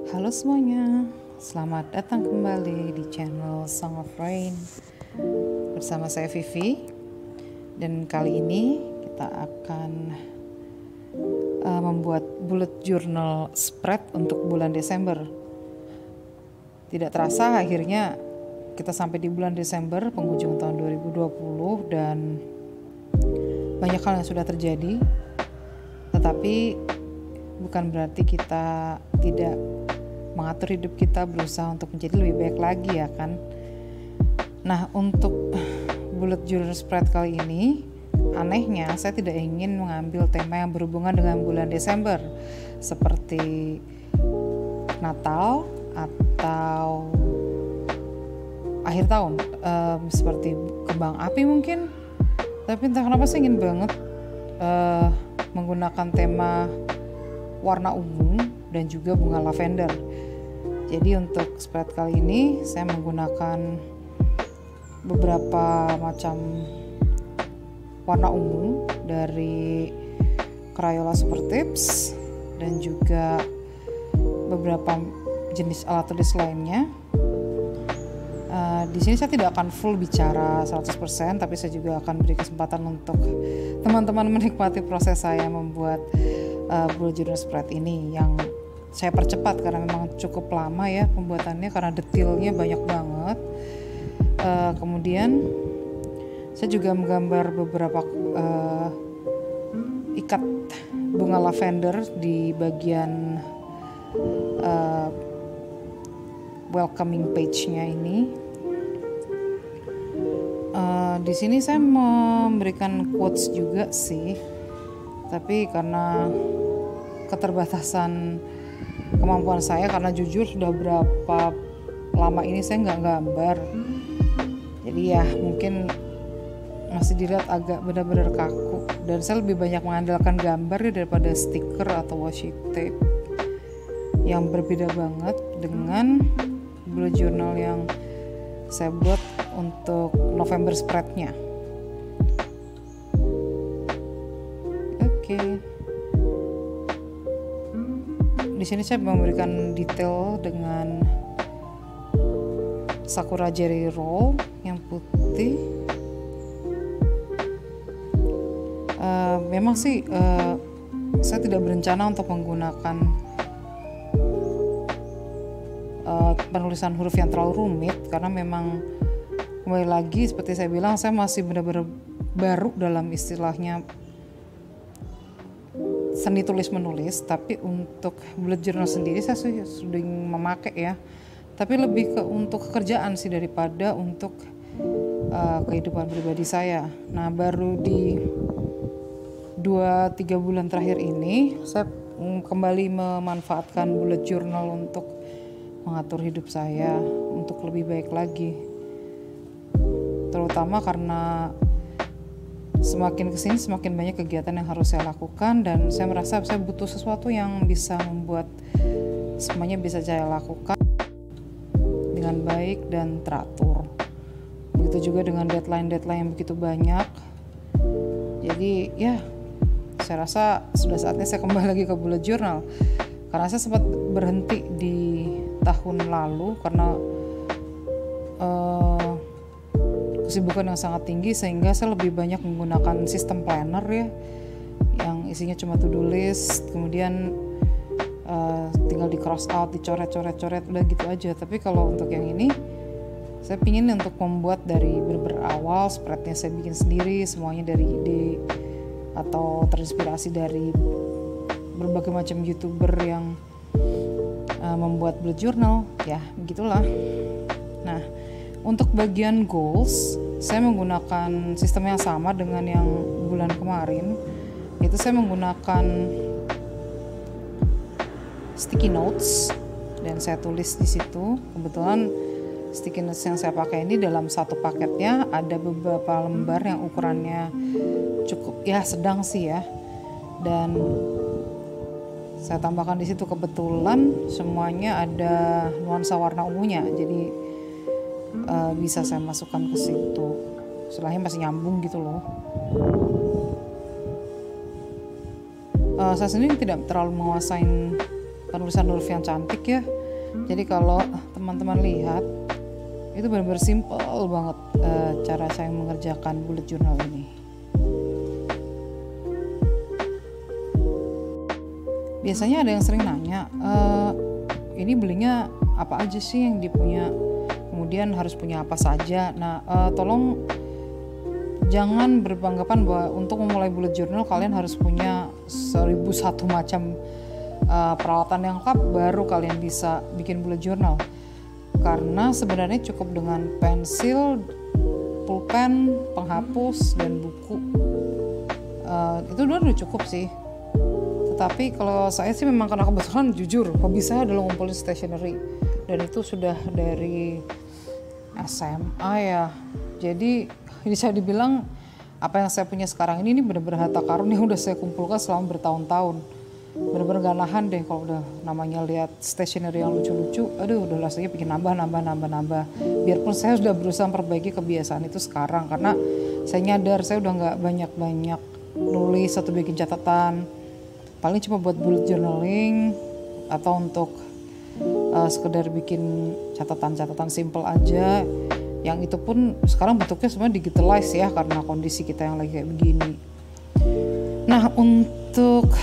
Halo semuanya, selamat datang kembali di channel Song of Rain bersama saya Vivi. Dan kali ini kita akan membuat bullet journal spread untuk bulan Desember. Tidak terasa akhirnya kita sampai di bulan Desember, penghujung tahun 2020, dan banyak hal yang sudah terjadi. Tetapi bukan berarti kita tidak mengatur hidup kita, berusaha untuk menjadi lebih baik lagi, ya kan. Nah, untuk bullet journal spread kali ini, anehnya saya tidak ingin mengambil tema yang berhubungan dengan bulan Desember seperti Natal atau akhir tahun, seperti kembang api mungkin. Tapi entah kenapa saya ingin banget menggunakan tema warna ungu dan juga bunga lavender. Jadi untuk spread kali ini saya menggunakan beberapa macam warna ungu dari Crayola Super Tips dan juga beberapa jenis alat tulis lainnya. Di sini saya tidak akan full bicara 100%, tapi saya juga akan beri kesempatan untuk teman-teman menikmati proses saya membuat bullet journal spread ini, yang saya percepat karena memang cukup lama ya pembuatannya karena detailnya banyak banget. Kemudian saya juga menggambar beberapa ikat bunga lavender di bagian welcoming page-nya ini. Di sini saya memberikan quotes juga sih, tapi karena keterbatasan kemampuan saya, karena jujur sudah berapa lama ini saya nggak gambar, jadi ya mungkin masih dilihat agak benar-benar kaku, dan saya lebih banyak mengandalkan gambar daripada stiker atau washi tape yang berbeda banget dengan bullet journal yang saya buat untuk November spreadnya. Oke. Di sini saya memberikan detail dengan Sakura Jerry Roll yang putih. Memang sih saya tidak berencana untuk menggunakan penulisan huruf yang terlalu rumit, karena memang kembali lagi seperti saya bilang, saya masih benar-benar baru dalam istilahnya seni tulis menulis. Tapi untuk bullet journal sendiri saya sudah memakai ya, tapi lebih ke untuk kerjaan sih daripada untuk kehidupan pribadi saya. Nah, baru di 2-3 bulan terakhir ini saya kembali memanfaatkan bullet journal untuk mengatur hidup saya untuk lebih baik lagi, terutama karena semakin kesini semakin banyak kegiatan yang harus saya lakukan, dan saya merasa saya butuh sesuatu yang bisa membuat semuanya bisa saya lakukan dengan baik dan teratur. Begitu juga dengan deadline-deadline yang begitu banyak. Jadi ya, saya rasa sudah saatnya saya kembali lagi ke bullet journal, karena saya sempat berhenti di tahun lalu karena kesibukan yang sangat tinggi, sehingga saya lebih banyak menggunakan sistem planner ya, yang isinya cuma to-do list, kemudian tinggal di cross out, dicoret-coret, udah gitu aja. Tapi kalau untuk yang ini, saya pingin untuk membuat dari berawal spreadnya saya bikin sendiri, semuanya dari ide atau terinspirasi dari berbagai macam YouTuber yang membuat bullet journal, ya begitulah. Nah, untuk bagian goals, saya menggunakan sistem yang sama dengan yang bulan kemarin. Itu saya menggunakan sticky notes dan saya tulis di situ. Kebetulan sticky notes yang saya pakai ini dalam satu paketnya ada beberapa lembar yang ukurannya cukup ya sedang sih ya, dan saya tambahkan di situ. Kebetulan semuanya ada nuansa warna ungunya, jadi bisa saya masukkan ke situ. Istilahnya masih nyambung gitu loh. Saya sendiri tidak terlalu menguasain penulisan huruf yang cantik ya. Jadi kalau teman-teman lihat, itu benar-benar simple banget cara saya mengerjakan bullet journal ini. Biasanya ada yang sering nanya, ini belinya apa aja sih yang dipunya, kemudian harus punya apa saja. Nah, tolong jangan beranggapan bahwa untuk memulai bullet journal kalian harus punya 1001 macam peralatan yang lengkap baru kalian bisa bikin bullet journal. Karena sebenarnya cukup dengan pensil, pulpen, penghapus, dan buku. Itu udah cukup sih. Tetapi kalau saya sih memang karena kebetulan jujur hobi saya adalah ngumpulin stationery, dan itu sudah dari SMA ya. Jadi ini saya dibilang apa yang saya punya sekarang ini benar-benar harta karun yang udah saya kumpulkan selama bertahun-tahun. Benar-benar gak nahan deh kalau udah namanya lihat stationery yang lucu-lucu, aduh udah rasanya bikin nambah. Biarpun saya sudah berusaha memperbaiki kebiasaan itu sekarang, karena saya nyadar saya udah gak banyak-banyak nulis atau bikin catatan, paling cuma buat bullet journaling atau untuk sekedar bikin catatan-catatan simple aja, yang itu pun sekarang bentuknya sebenarnya digitalize ya karena kondisi kita yang lagi kayak begini. Nah, untuk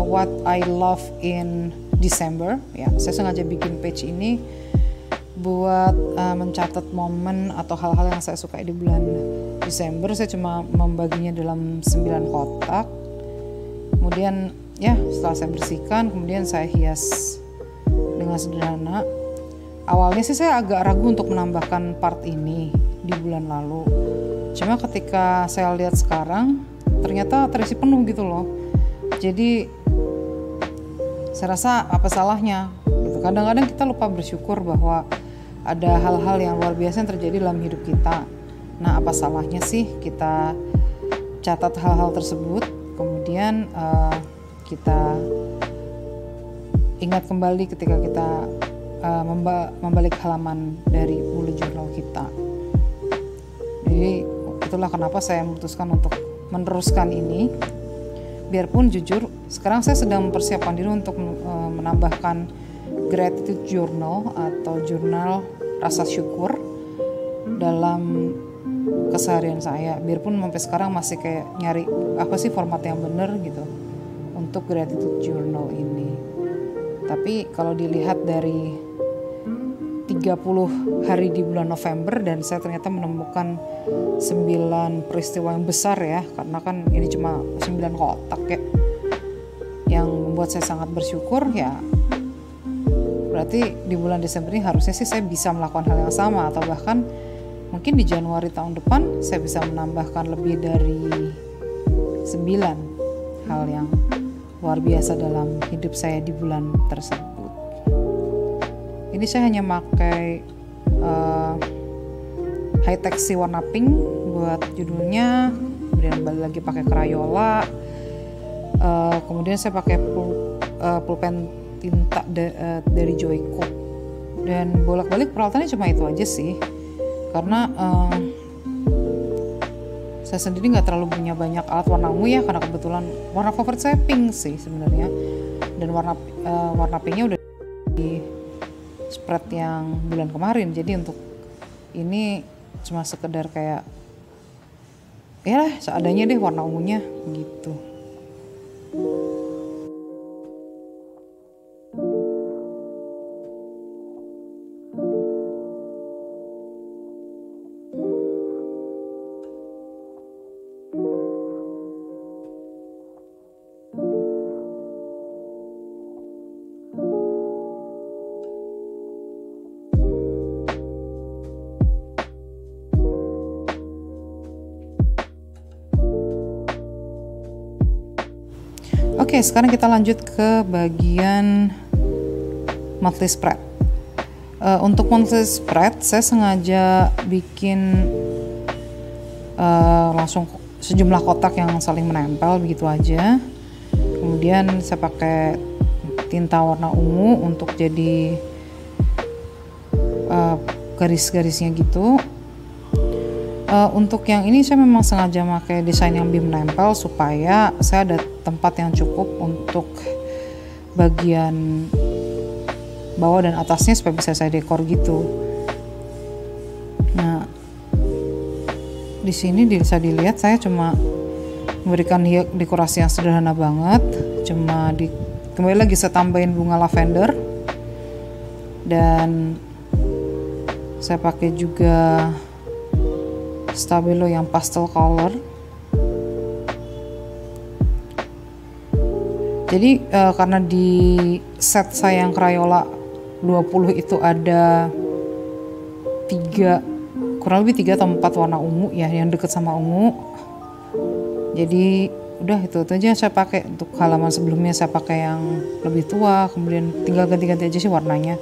what I love in December, ya saya sengaja bikin page ini buat mencatat momen atau hal-hal yang saya sukai di bulan Desember. Saya cuma membaginya dalam 9 kotak. Kemudian ya setelah saya bersihkan, kemudian saya hias dengan sederhana. Awalnya sih saya agak ragu untuk menambahkan part ini di bulan lalu. Cuma ketika saya lihat sekarang, ternyata terisi penuh gitu loh. Jadi saya rasa apa salahnya gitu. Kadang-kadang kita lupa bersyukur bahwa ada hal-hal yang luar biasa yang terjadi dalam hidup kita. Nah, apa salahnya sih kita catat hal-hal tersebut, kemudian kita ingat kembali ketika kita membalik halaman dari bullet journal kita. Jadi itulah kenapa saya memutuskan untuk meneruskan ini. Biarpun jujur, sekarang saya sedang mempersiapkan diri untuk menambahkan gratitude journal atau jurnal rasa syukur dalam keseharian saya. Biarpun sampai sekarang masih kayak nyari apa sih format yang benar gitu untuk gratitude journal ini. Tapi kalau dilihat dari 30 hari di bulan November, dan saya ternyata menemukan 9 peristiwa yang besar ya, karena kan ini cuma 9 kotak ya, yang membuat saya sangat bersyukur ya. Berarti di bulan Desember ini harusnya sih saya bisa melakukan hal yang sama, atau bahkan mungkin di Januari tahun depan saya bisa menambahkan lebih dari 9 hal yang luar biasa dalam hidup saya di bulan tersebut. Ini saya hanya pakai high text warna pink buat judulnya, kemudian balik lagi pakai Crayola, kemudian saya pakai pulpen tinta dari Joico, dan bolak-balik peralatannya cuma itu aja sih, karena saya sendiri nggak terlalu punya banyak alat warna ungu ya, karena kebetulan warna favorit saya pink sih sebenarnya, dan warna pinknya udah di spread yang bulan kemarin. Jadi untuk ini cuma sekedar kayak ya lah seadanya deh warna ungunya gitu. Oke, sekarang kita lanjut ke bagian monthly spread. Untuk monthly spread, saya sengaja bikin langsung sejumlah kotak yang saling menempel begitu aja. Kemudian saya pakai tinta warna ungu untuk jadi garis-garisnya gitu. Untuk yang ini saya memang sengaja pakai desain yang bim nempel supaya saya ada tempat yang cukup untuk bagian bawah dan atasnya supaya bisa saya dekor gitu. Nah, di sini bisa dilihat saya cuma memberikan dekorasi yang sederhana banget, kembali lagi saya tambahin bunga lavender dan saya pakai juga stabilo yang pastel color. Jadi karena di set saya yang Crayola 20 itu ada kurang lebih 3 atau 4 warna ungu ya, yang deket sama ungu. Jadi udah itu aja saya pakai. Untuk halaman sebelumnya saya pakai yang lebih tua, kemudian tinggal ganti-ganti aja sih warnanya.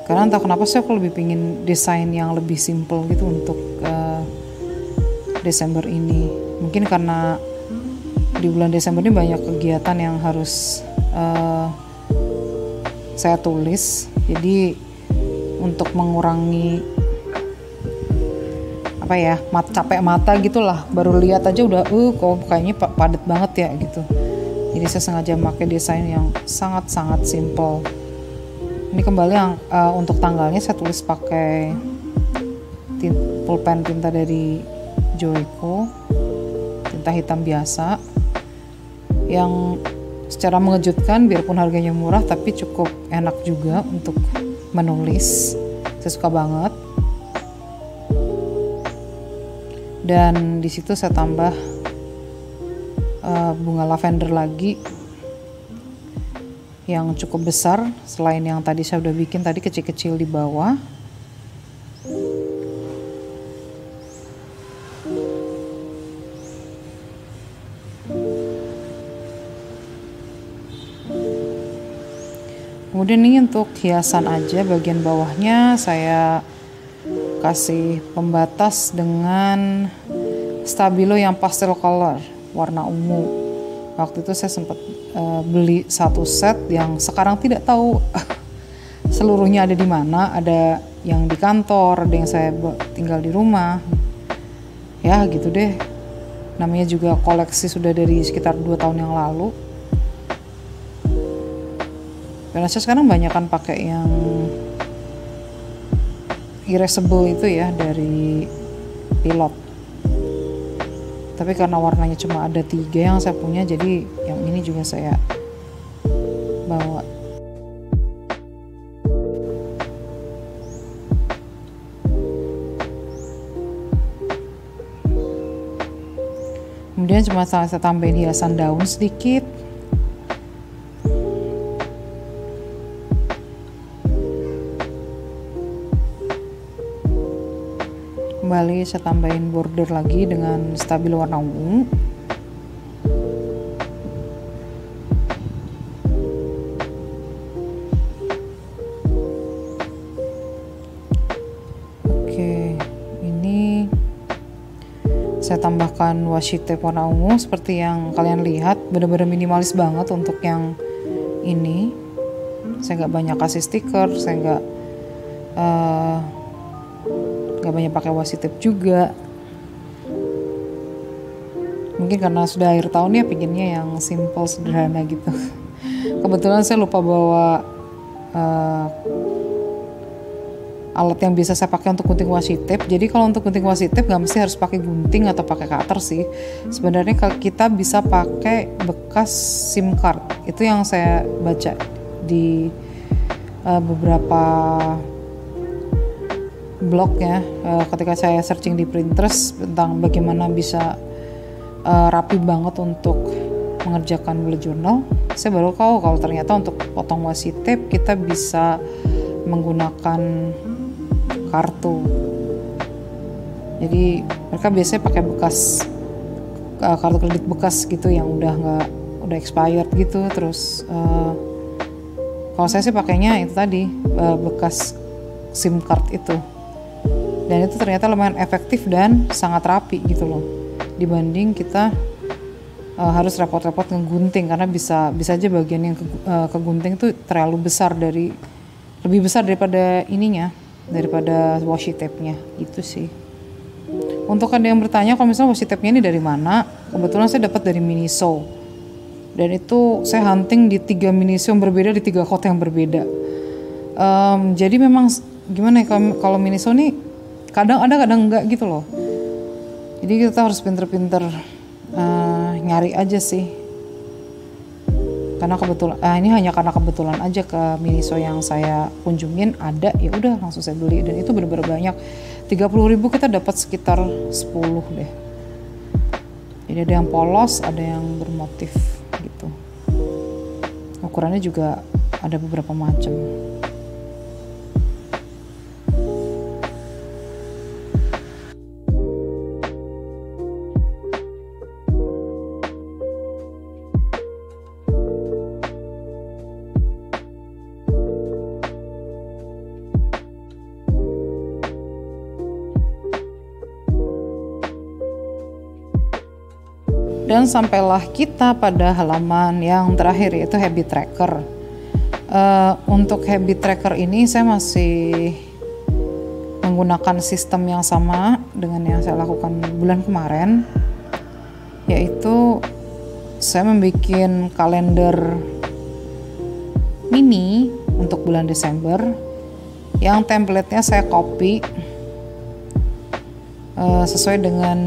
Karena entah kenapa sih aku lebih pingin desain yang lebih simple gitu untuk Desember ini. Mungkin karena di bulan Desember ini banyak kegiatan yang harus saya tulis. Jadi untuk mengurangi capek mata gitulah, baru lihat aja udah kok kayaknya padat banget ya gitu. Jadi saya sengaja pakai desain yang sangat-sangat simple. Ini kembali yang untuk tanggalnya saya tulis pakai pulpen tinta dari Joico, tinta hitam biasa, yang secara mengejutkan biarpun harganya murah tapi cukup enak juga untuk menulis. Saya suka banget. Dan di situ saya tambah bunga lavender lagi yang cukup besar, selain yang tadi saya udah bikin tadi kecil-kecil di bawah. Kemudian ini untuk hiasan aja, bagian bawahnya saya kasih pembatas dengan stabilo yang pastel color warna ungu. Waktu itu saya sempat beli satu set yang sekarang tidak tahu seluruhnya ada di mana. Ada yang di kantor, ada yang saya tinggal di rumah. Ya gitu deh. Namanya juga koleksi sudah dari sekitar 2 tahun yang lalu. Karena saya sekarang banyak kan pakai yang erasable itu ya dari Pilot. Tapi karena warnanya cuma ada 3 yang saya punya, jadi yang ini juga saya bawa. Kemudian cuma saya tambahin hiasan daun sedikit. Kembali saya tambahin border lagi dengan stabilo warna ungu. Oke, ini saya tambahkan washi tape warna ungu seperti yang kalian lihat, benar-benar minimalis banget untuk yang ini. Saya nggak banyak kasih stiker, saya nggak banyak pakai washi tape juga. Mungkin karena sudah akhir tahun ya, pinginnya yang simple sederhana gitu. Kebetulan saya lupa bawa alat yang bisa saya pakai untuk gunting washi tape. Jadi kalau untuk gunting washi tape nggak mesti harus pakai gunting atau pakai cutter sih. Sebenarnya kalau kita bisa pakai bekas SIM card. Itu yang saya baca di beberapa blog ya, ketika saya searching di Pinterest tentang bagaimana bisa rapi banget untuk mengerjakan bullet journal. Saya baru tahu kalau ternyata untuk potong washi tape kita bisa menggunakan kartu. Jadi mereka biasanya pakai bekas kartu kredit bekas gitu yang udah expired gitu. Terus kalau saya sih pakainya itu tadi bekas SIM card itu. Dan itu ternyata lumayan efektif dan sangat rapi gitu loh, dibanding kita harus repot-repot ngegunting, karena bisa aja bagian yang kegunting itu terlalu besar, lebih besar daripada ininya, daripada washi tape-nya gitu sih. Untuk ada yang bertanya kalau misalnya washi tape-nya ini dari mana, kebetulan saya dapat dari Miniso. Dan itu saya hunting di 3 Miniso yang berbeda di 3 kota yang berbeda. Jadi memang gimana ya, kalau Miniso nih kadang ada kadang enggak gitu loh. Jadi kita harus pinter-pinter nyari aja sih. Karena kebetulan ini hanya karena kebetulan aja ke Miniso yang saya kunjungin ada, ya udah langsung saya beli, dan itu benar-benar banyak. 30.000 kita dapat sekitar 10 deh. Jadi ada yang polos, ada yang bermotif gitu. Ukurannya juga ada beberapa macam. Dan sampailah kita pada halaman yang terakhir, yaitu habit tracker. Untuk habit tracker ini saya masih menggunakan sistem yang sama dengan yang saya lakukan bulan kemarin, yaitu saya membuat kalender mini untuk bulan Desember yang template-nya saya copy sesuai dengan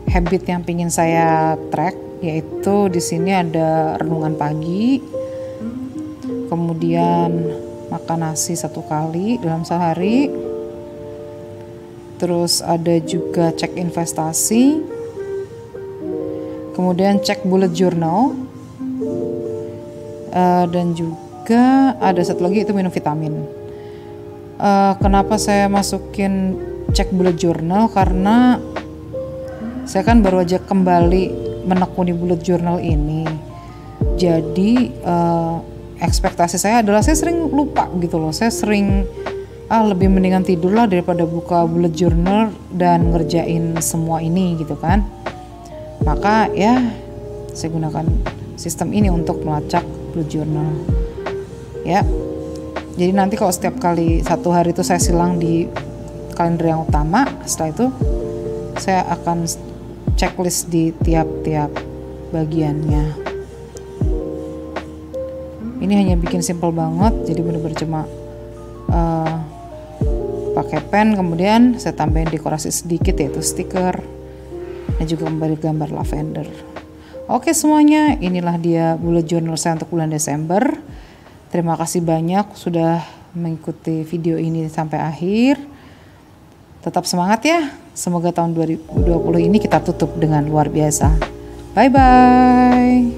habit yang ingin saya track, yaitu di sini ada renungan pagi, kemudian makan nasi 1 kali dalam sehari, terus ada juga cek investasi, kemudian cek bullet journal, dan juga ada satu lagi, itu minum vitamin. Kenapa saya masukin cek bullet journal? Karena saya kan baru aja kembali menekuni bullet journal ini. Jadi ekspektasi saya adalah saya sering lupa gitu loh. Saya sering lebih mendingan tidur lah daripada buka bullet journal dan ngerjain semua ini gitu kan. Maka ya saya gunakan sistem ini untuk melacak bullet journal. Ya. Jadi nanti kalau setiap kali 1 hari itu saya silang di kalender yang utama, setelah itu saya akan checklist di tiap-tiap bagiannya. Ini hanya bikin simple banget, jadi benar-benar cuma pakai pen, kemudian saya tambahin dekorasi sedikit yaitu stiker dan juga kembali gambar lavender. Oke semuanya, inilah dia bullet journal saya untuk bulan Desember. Terima kasih banyak sudah mengikuti video ini sampai akhir. Tetap semangat ya. Semoga tahun 2020 ini kita tutup dengan luar biasa. Bye-bye.